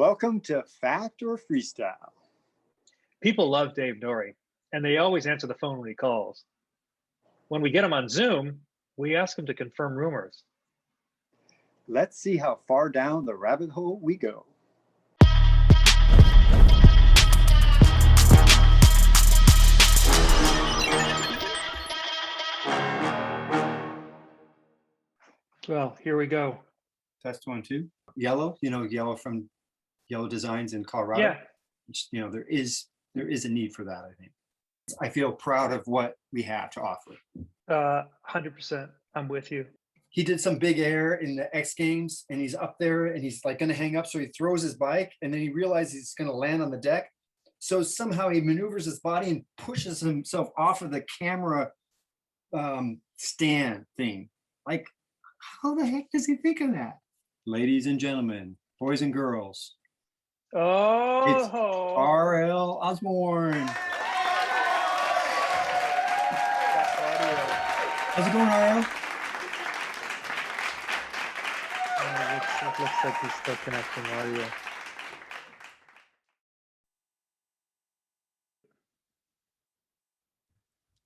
Welcome to Fact or Freestyle. People love Dave Nourie, and they always answer the phone when he calls. When we get him on Zoom, we ask him to confirm rumors. Let's see how far down the rabbit hole we go. Well, here we go. Test 1, 2. Yellow, Yellow from Yellow Designs in Colorado. Yeah. There is a need for that, I think. I feel proud of what we have to offer. 100%. I'm with you. He did some big air in the X Games, and he's up there, and he's like going to hang up, so he throws his bike, and then he realizes he's going to land on the deck. So somehow he maneuvers his body and pushes himself off of the camera stand thing. Like, how the heck does he think of that? Ladies and gentlemen, boys and girls, it's RL Osborn. How's it going, RL? It looks like he's still connecting audio.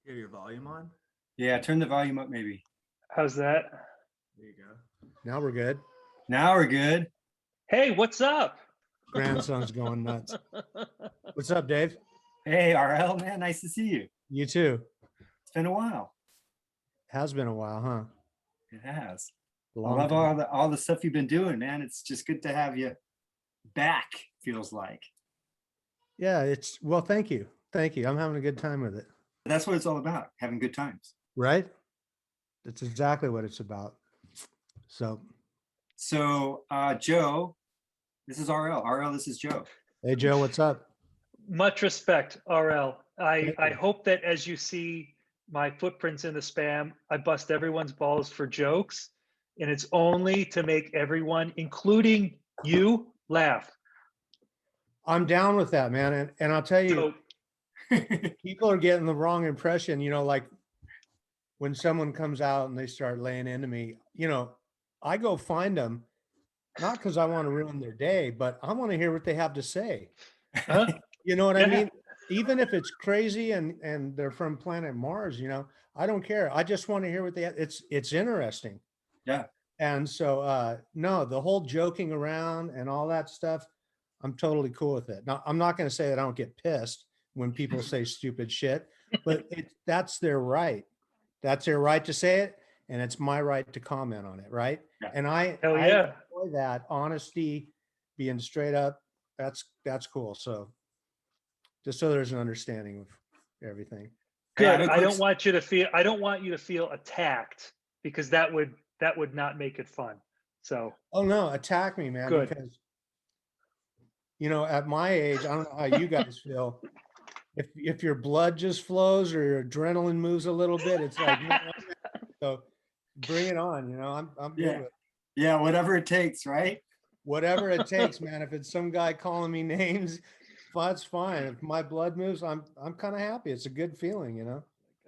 You have your volume on? Yeah, turn the volume up maybe. How's that? There you go. Now we're good. Now we're good. Hey, what's up? Grandson's going nuts. What's up, Dave? Hey, RL, man, nice to see you. You too. It's been a while. Has been a while, huh? It has. I Long love time. all the stuff you've been doing, man. It's just good to have you back, feels like. Yeah, well, thank you. Thank you. I'm having a good time with it. That's what it's all about, having good times. Right? That's exactly what it's about. So, Joe, this is RL. RL, this is Joe. hey, Joe, what's up? Much respect, RL. Thank I you. hope that as you see my footprints in the spam, I bust everyone's balls for jokes, and it's only to make everyone, including you, laugh. I'm down with that, man. And I'll tell you, people are getting the wrong impression, like when someone comes out and they start laying into me, I go find them, not because I want to ruin their day, but I want to hear what they have to say. Huh? You know what I Yeah. mean? Even if it's crazy and they're from planet Mars, I don't care. I just want to hear what it's interesting. Yeah. And so, no, the whole joking around and all that stuff, I'm totally cool with it. Now, I'm not going to say that I don't get pissed when people say stupid shit, but that's their right. That's their right to say it. And it's my right to comment on it. Right. Yeah. And I enjoy that honesty, being straight up. That's cool. So just so there's an understanding of everything. Good. I don't want you to feel attacked, because that would not make it fun. So. Oh no, attack me, man. Good. Because at my age, I don't know how you guys feel. If your blood just flows or your adrenaline moves a little bit, it's like, so bring it on. I'm good with it. Yeah, whatever it takes, right? Whatever it takes, man. If it's some guy calling me names, that's fine. If my blood moves, I'm kind of happy. It's a good feeling,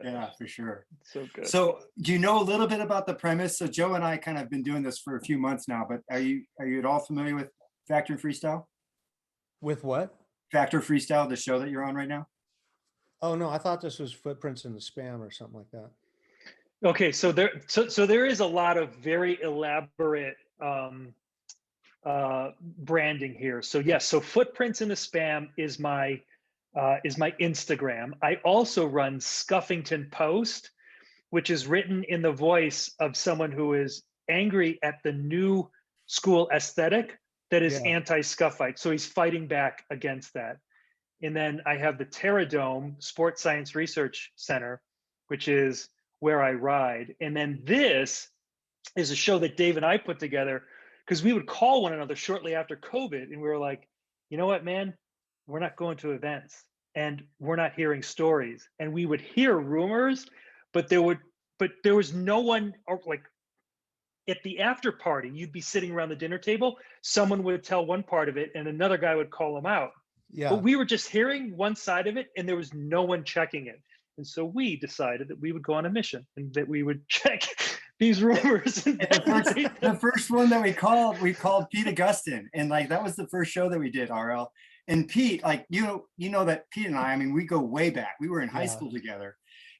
Yeah, for sure. So good. So do you know a little bit about the premise? So Joe and I kind of been doing this for a few months now, but are you at all familiar with factOrFreestyle? With what? factOrFreestyle, the show that you're on right now? Oh no, I thought this was Footprints in the Spam or something like that. Okay, so there is a lot of very elaborate branding here. So yes, so Footprints in the Spam is my Instagram. I also run Scuffington Post, which is written in the voice of someone who is angry at the new school aesthetic that is anti-scuffite. So he's fighting back against that. And then I have the Terradome Sports Science Research Center, which is where I ride. And then this is a show that Dave and I put together because we would call one another shortly after COVID. And we were like, you know what, man, we're not going to events and we're not hearing stories. And we would hear rumors, but there was no one, or like at the after party, you'd be sitting around the dinner table, someone would tell one part of it and another guy would call them out. Yeah. But we were just hearing one side of it and there was no one checking it. And so we decided that we would go on a mission and that we would check these rumors. And The first one that we called Pete Augustin, and like that was the first show that we did, RL. And Pete, like you know that Pete and I mean, we go way back. We were in high school together.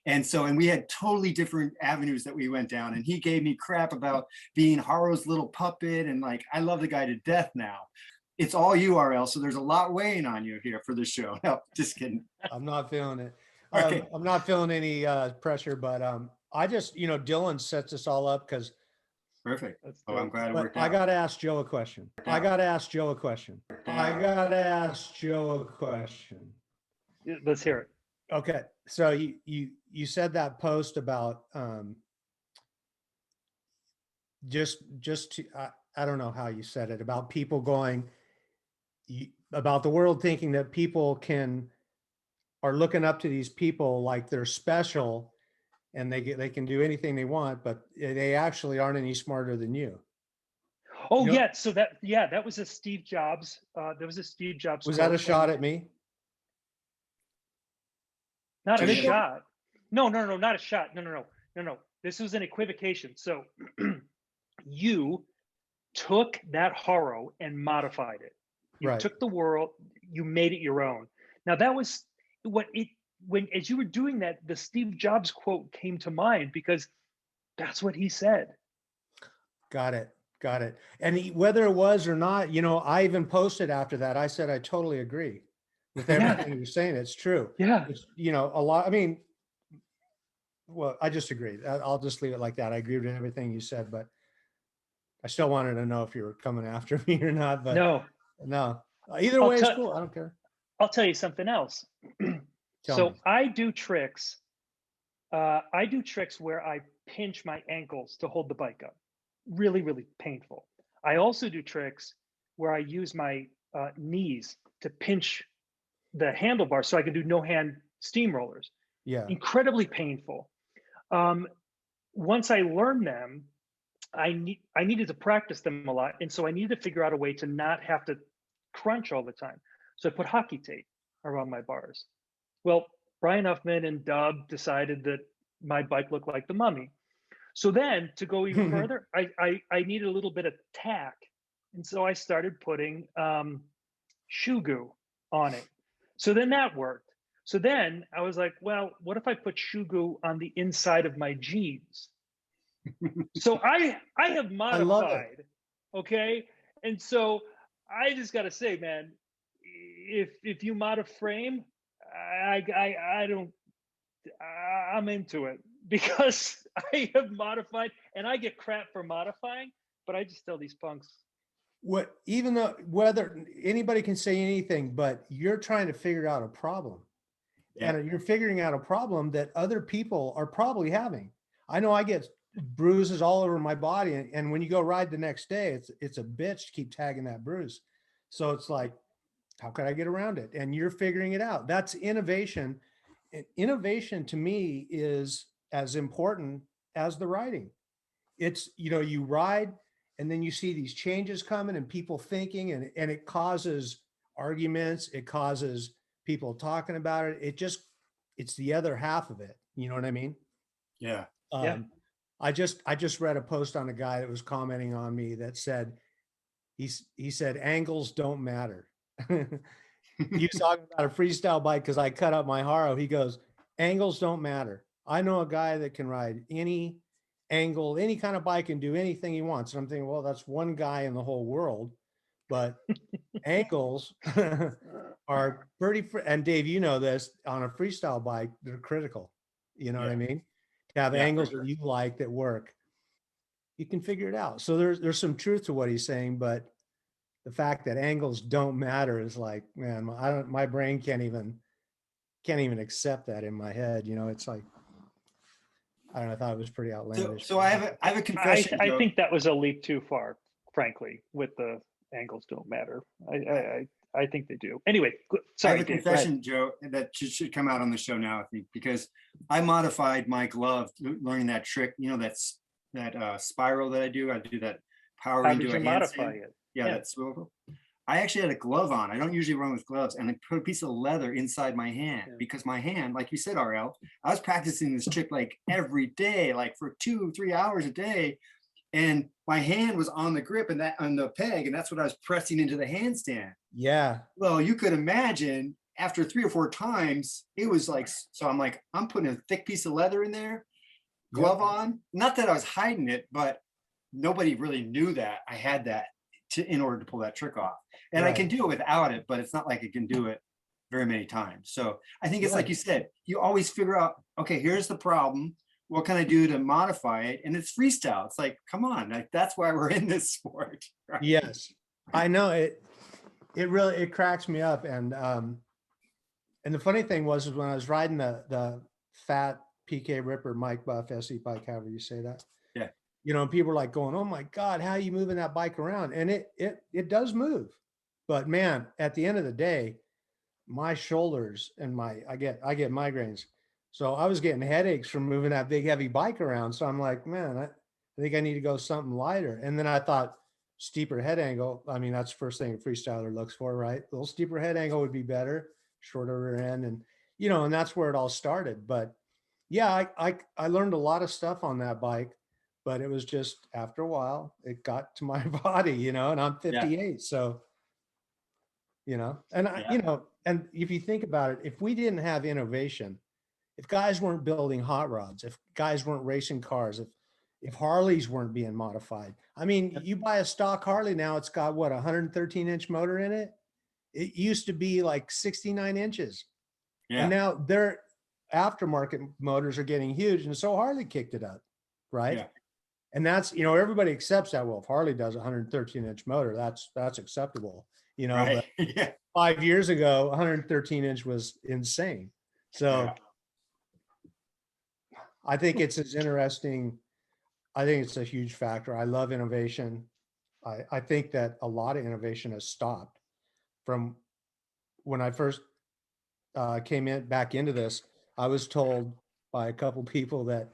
And we had totally different avenues that we went down. And he gave me crap about being Haro's little puppet. And like, I love the guy to death now. It's all you, RL. So there's a lot weighing on you here for this show. No, just kidding. I'm not feeling it. Okay. I'm not feeling any pressure, but I just, Dylan sets us all up because. Perfect. Oh, I'm glad it worked out. I got to ask Joe a question. Let's hear it. Okay. So you said that post about just to, I don't know how you said it, about people going, about the world thinking that people are looking up to these people like they're special and they can do anything they want, but they actually aren't any smarter than you. Oh, yeah. So that was a Steve Jobs. There was a Steve Jobs. Was that a shot at me? Not a shot. No, not a shot. No. This was an equivocation. So you took that horror and modified it. You took the world, you made it your own. Now that was as you were doing that, the Steve Jobs quote came to mind because that's what he said. Got it. And whether it was or not, I even posted after that. I said, I totally agree with everything you're saying. It's true. Yeah. It's, a lot. I mean, well, I just agree. I'll just leave it like that. I agree with everything you said, but I still wanted to know if you were coming after me or not. But no. Either way, it's cool. I don't care. I'll tell you something else. So I do tricks. I do tricks where I pinch my ankles to hold the bike up. Really, really painful. I also do tricks where I use my knees to pinch the handlebar so I can do no hand steamrollers. Yeah. Incredibly painful. Once I learned them, I needed to practice them a lot. And so I needed to figure out a way to not have to crunch all the time. So I put hockey tape around my bars. Well, Brian Huffman and Dub decided that my bike looked like the Mummy. So then to go even further, I needed a little bit of tack. And so I started putting shoe goo on it. So then that worked. So then I was like, well, what if I put shoe goo on the inside of my jeans? So I have modified, okay? And so I just got to say, man, if you mod a frame, I'm into it because I have modified and I get crap for modifying, but I just tell these punks. Even though whether anybody can say anything, but you're trying to figure out a problem. Yeah. And you're figuring out a problem that other people are probably having. I know I get bruises all over my body. And when you go ride the next day, it's a bitch to keep tagging that bruise. So it's like, how can I get around it? And you're figuring it out. That's innovation. And innovation to me is as important as the riding. It's, you ride and then you see these changes coming and people thinking and it causes arguments. It causes people talking about it. It's the other half of it. You know what I mean? Yeah. I just read a post on a guy that was commenting on me that said, he said, angles don't matter. He was talking about a freestyle bike because I cut up my Haro. He goes, angles don't matter. I know a guy that can ride any angle, any kind of bike and do anything he wants. And I'm thinking, well, that's one guy in the whole world, but angles are pretty, and Dave, you know this, on a freestyle bike, they're critical. You know what I mean? To have angles that you like that work, you can figure it out. So there's some truth to what he's saying, but the fact that angles don't matter is like, man, my brain can't even accept that in my head. It's like, I don't know, I thought it was pretty outlandish. So I have a confession. I think that was a leap too far, frankly, with the angles don't matter. I think they do. Anyway, sorry. I have a confession, Joe, that should come out on the show now, I think, because I modified my glove learning that trick, that spiral that I do. I do that power How into did a you handstand. modify it? Yeah, that swivel. I actually had a glove on. I don't usually run with gloves, and I put a piece of leather inside my hand because my hand, like you said, RL, I was practicing this trick like every day, like for 2 or 3 hours a day. And my hand was on the grip and that on the peg, and that's what I was pressing into the handstand. Yeah. Well, you could imagine after 3 or 4 times, it was like, so I'm like, I'm putting a thick piece of leather in there, glove on. Not that I was hiding it, but nobody really knew that I had that in order to pull that trick off. And I can do it without it, but it's not like I can do it very many times. So I think it's like you said, you always figure out, okay, here's the problem. What can I do to modify it? And it's freestyle. It's like, come on, like, that's why we're in this sport. Right? Yes, I know it. It really, it cracks me up. And the funny thing was when I was riding the fat PK Ripper Mike Buff SE bike, however you say that. Yeah. You know, people were like going, "Oh my God, how are you moving that bike around?" And it does move, but man, at the end of the day, my shoulders and I get migraines. So I was getting headaches from moving that big heavy bike around. So I'm like, man, I think I need to go something lighter. And then I thought steeper head angle. I mean, that's the first thing a freestyler looks for, right? A little steeper head angle would be better, shorter rear end, and you know, and that's where it all started. But yeah, I learned a lot of stuff on that bike, but it was just after a while, it got to my body, you know, and I'm 58. So, you know, and you know, and if you think about it, if we didn't have innovation, if guys weren't building hot rods, if guys weren't racing cars, if Harleys weren't being modified, I mean, you buy a stock Harley now, it's got what, 113-inch motor in it. It used to be like 69 inches. And now their aftermarket motors are getting huge. And so Harley kicked it up. Right. Yeah. And that's, you know, everybody accepts that. Well, if Harley does a 113-inch motor, that's acceptable, you know, but 5 years ago, 113-inch was insane. So I think it's as interesting. I think it's a huge factor. I love innovation. I think that a lot of innovation has stopped from when I first came back into this. I was told by a couple people that,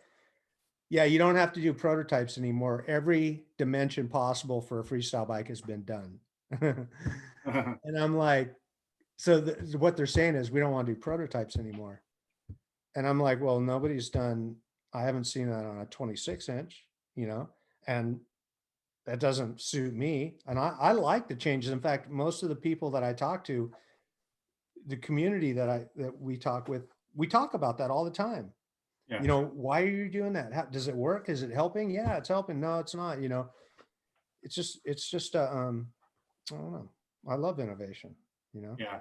yeah, you don't have to do prototypes anymore. Every dimension possible for a freestyle bike has been done. And I'm like, so what they're saying is we don't want to do prototypes anymore. And I'm like, well, nobody's done, I haven't seen that on a 26-inch, you know, and that doesn't suit me. And I like the changes. In fact, most of the people that I talk to, the community that we talk with, we talk about that all the time. Yeah. You know, why are you doing that? How, does it work? Is it helping? Yeah, it's helping. No, it's not. You know, it's just I don't know. I love innovation, you know? Yeah.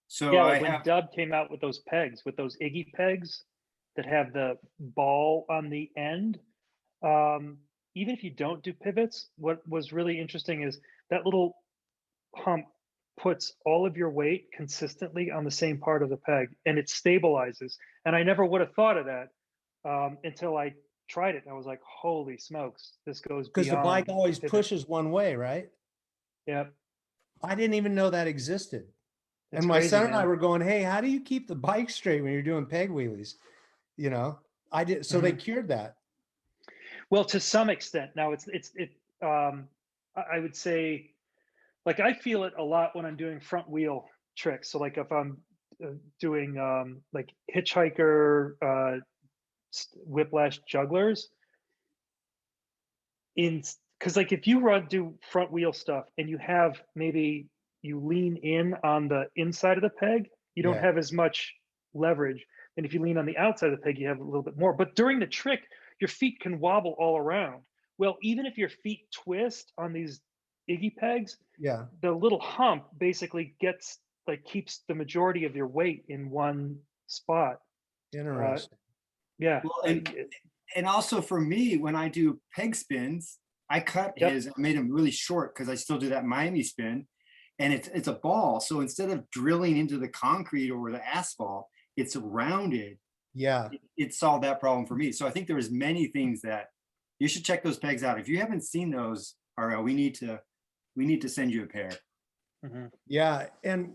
So yeah, like when Dub came out with those pegs, with those Iggy pegs that have the ball on the end, even if you don't do pivots, what was really interesting is that little hump puts all of your weight consistently on the same part of the peg, and it stabilizes. And I never would have thought of that until I tried it. I was like, holy smokes, this goes beyond. Because the bike always pushes one way, right? Yeah. I didn't even know that existed. It's and my crazy, son and man. I were going, hey, how do you keep the bike straight when you're doing peg wheelies? You know, I did. So they cured that. Well, to some extent. Now I would say, like, I feel it a lot when I'm doing front wheel tricks. So like if I'm doing like hitchhiker whiplash jugglers, because like if you do front wheel stuff and you have maybe you lean in on the inside of the peg, you don't have as much leverage. And if you lean on the outside of the peg, you have a little bit more. But during the trick, your feet can wobble all around. Well, even if your feet twist on these Iggy pegs, the little hump basically keeps the majority of your weight in one spot. Interesting. Well, and also for me, when I do peg spins, I cut I made them really short because I still do that Miami spin, and it's a ball. So instead of drilling into the concrete or the asphalt, it's rounded. Yeah. It solved that problem for me. So I think there was many things that you should check those pegs out. If you haven't seen those, RL, we need to send you a pair. Mm-hmm. Yeah. And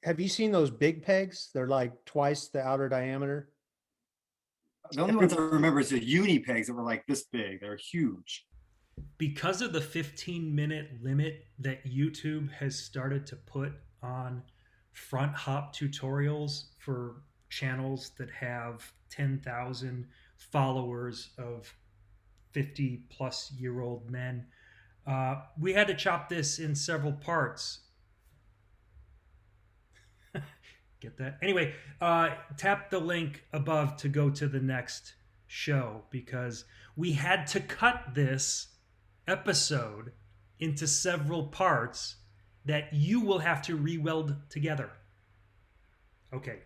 have you seen those big pegs? They're like twice the outer diameter. The only ones I remember is the uni pegs that were like this big. They're huge. because of the 15-minute limit that YouTube has started to put on front hop tutorials for channels that have 10,000 followers of 50-plus-year-old men, we had to chop this in several parts. Get that? Anyway, tap the link above to go to the next show, because we had to cut this episode into several parts that you will have to re-weld together. Okay,